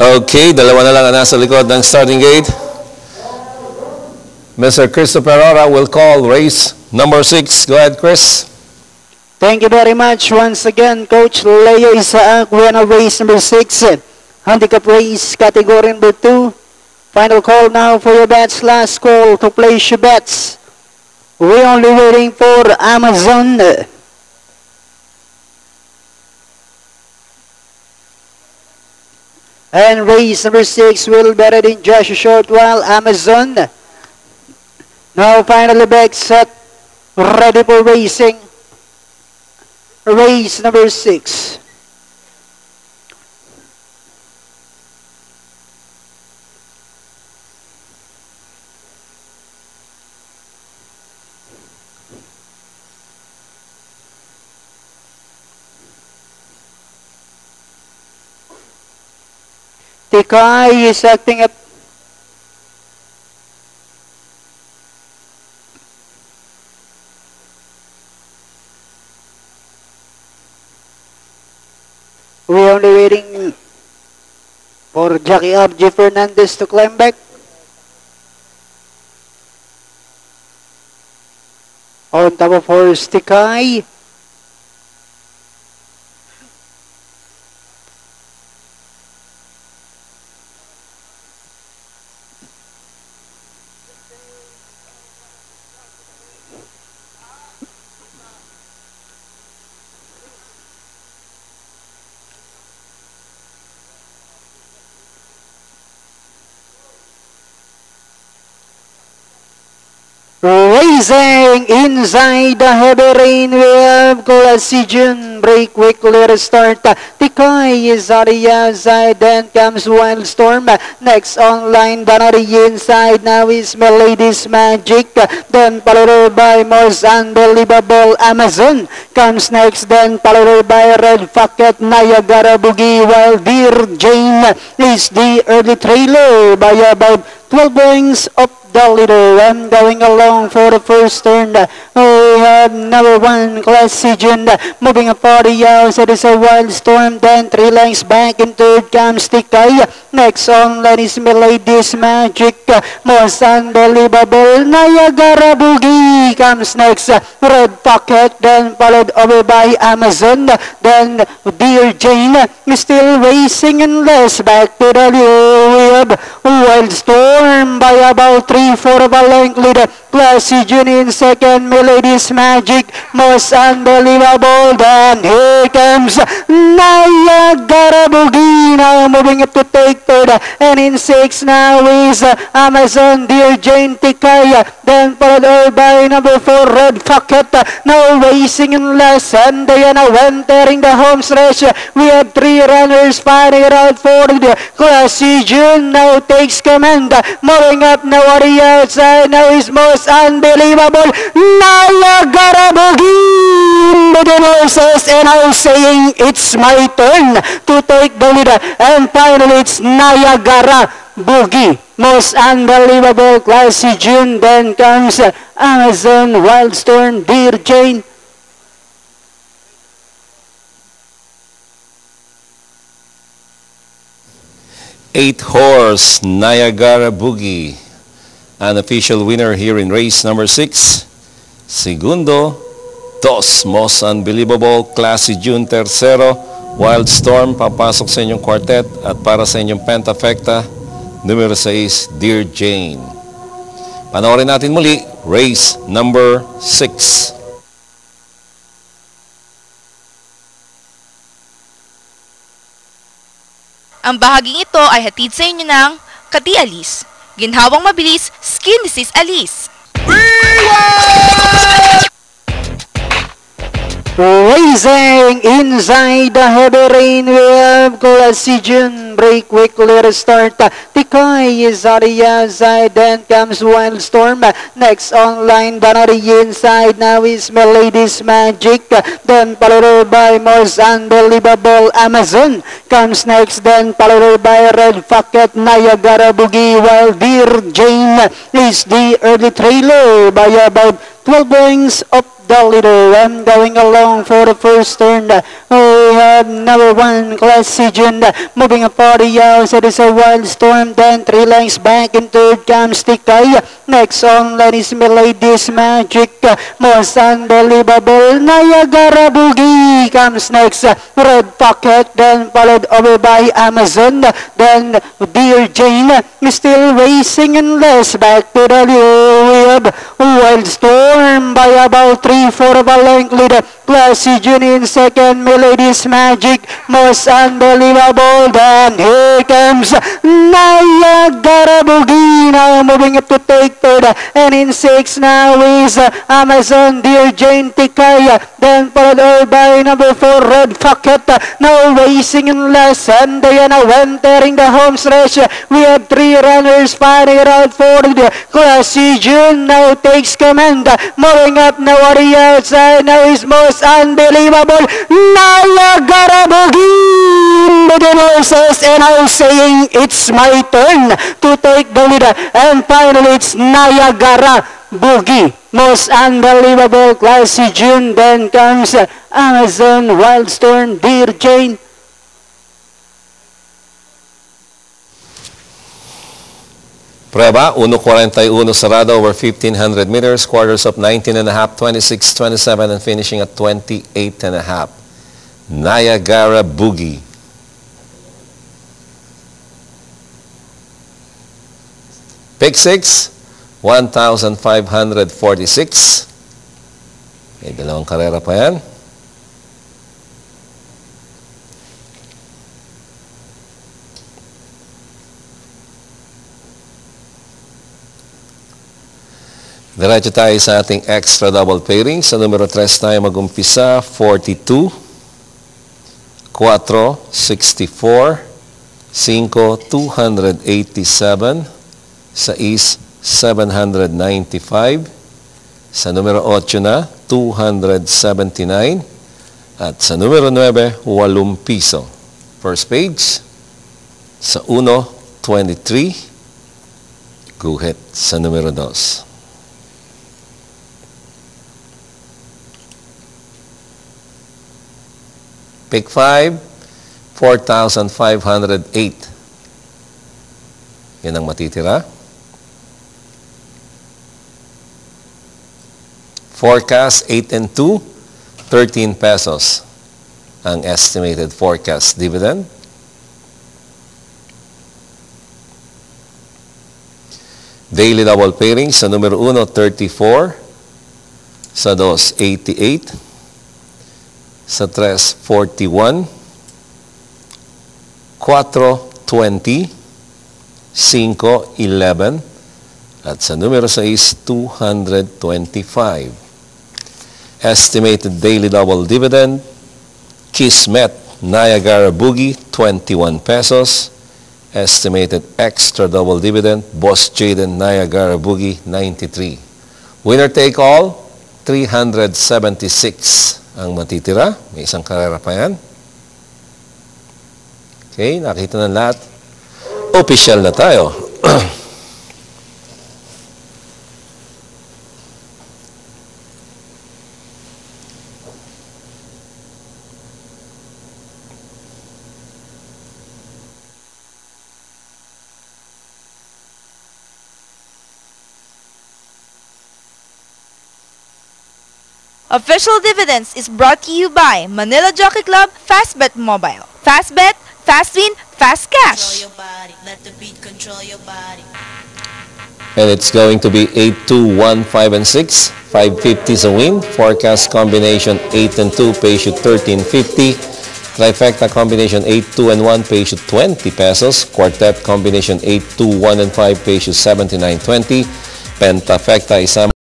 Okay, dalawa na lang ang nasa likod ng starting gate. Mr. Christopher Aurora will call race number 6. Go ahead, Chris. Thank you very much once again, Coach Leo Isaac. We're on race number 6, handicap race, category number 2. Final call now for your bets. Last call to place your bets. We're only waiting for Amazon. And race number 6 will be ready in just a short while. Amazon. Now finally back set. Ready for racing. Race number 6. Tikay is acting up. We're only waiting for Jackie Abji Fernandez to climb back. On top of horse Tikay. Racing inside the heavy rain, we have Classigen break quickly restart. Tikay is on the outside, then comes Wildstorm. Next online, Banari inside, now is Milady's Magic. Then followed by Most Unbelievable Amazon. Comes next, then followed by Red Facket, Niagara Boogie, while Dear Jane is the early trailer by about 12 points up the leader. And going along for the first turn, we have number 1 Classigen moving up for the outside is a Wildstorm. Then 3 lengths back in third comes Tikay. Next online is Milady's Magic. Most Unbelievable Niagara Boogie comes next. Red Pocket, then followed over by Amazon. Then Dear Jane is still racing and less back to the lead. We have Wildstorm by about 3/4 of a length lead. Classigen in second, Milady's Magic, Most Unbelievable. Then here comes Niagara Boogie now moving up to take third. And in 6 now is Amazon, Dear Jane, Tikay. Then followed over by number 4 Red Pocket. Now racing in last, and Diana entering the home stretch. We have 3 runners fighting it out for the Classigen now takes command. Moving up now on the outside now is Most Unbelievable Niagara Boogie. The horses and now saying it's my turn to take the lead. And finally it's Niagara Boogie, Most Unbelievable Classigen. Then comes Amazon, Wildstorm, Dear Jane. Eight horse Niagara Boogie, an official winner here in race number 6. Segundo, Dos, Most Unbelievable Classigen. Tercero, Wildstorm, papasok sa inyong quartet. At para sa inyong pentafecta, numero 6, Dear Jane. Panoorin natin muli, race number 6. Ang bahaging ito ay hatid sa inyo ng Kati-Alis, ginhawang mabilis skin disease alis. Racing inside the heavy rain, we have Classigen break quickly restart. Tikay is on the outside, then comes Wildstorm. Next online, Banari inside, now is Milady's Magic. Then followed by Most Unbelievable Amazon. Comes next, then followed by Red Facket, Niagara Boogie, while Dear Jane is the early trailer by about 12 points up the leader. And going along for the first turn, we have number 1, Classy June. Moving a party out, it is a Wildstorm. Then 3 lengths back in third comes Tikay. Next on line is Milady's Magic. Most unbelievable, Niagara Boogie comes next. Red Pocket, then followed over by Amazon. Then Dear Jane is still racing in less. Back to the lead, we have Wildstorm by about 3/4 of a length lead. Classy June in second, Milady's Magic, most unbelievable. Then here comes Niagara Boogie now moving up to take third. And in 6 now is Amazon, Dear Jane, Tikaya. Then followed over by number 4, Red Pocket. Now racing in less. And Diana entering the home stretch. We have 3 runners fighting it out for the Classy June now takes command. Moving up now on the outside now is most unbelievable Niagara Boogie. The nurses and now saying it's my turn to take the lead. And finally it's Niagara Boogie. Most unbelievable Classy June. Then comes Amazon, Wildstorm, Dear Jane. Prueba, 1:41 sarado over 1,500 meters, quarters of 19.5, 26, 27, and finishing at 28.5. Niagara Boogie. Pick 6, 1,546. May dalawang karera pa yan. Diretso tayo sa ating extra double pairing. Sa numero 3 tayo mag-umpisa, 42, 4, 64, 5, 287, 6, 795, sa numero 8 na, 279, at sa numero 9, 8 piso. First page, sa 1, 23, guhit sa numero 2. Pick 5, 4,508. Yan ang matitira. Forecast 8 and 2, 13 pesos ang estimated forecast dividend. Daily double pairing sa numero 1, 34, sa 2, 88, sa 3, 41, 4, 20, 5, 11, at sa numero 6, 225. Estimated daily double dividend, Kismet, Niagara Boogie, 21 pesos. Estimated extra double dividend, Boss Jaden, Niagara Boogie, 93. Winner take all, 376 ang matitira. May isang karera pa yan. Okay, nakita na lahat. Official na tayo. Official Dividends is brought to you by Manila Jockey Club, Fastbet Mobile. Fastbet, Fast Win, Fast Cash. Control your body. Let the beat control your body. And it's going to be 8, 2, 1, 5, and 6. 550 is a win. Forecast combination 8 and 2 pays you 13.50. Trifecta combination 8, 2, and 1 pays you 20 pesos. Quartet combination 8, 2, 1, and 5 pays you 79.20. Pentafecta isama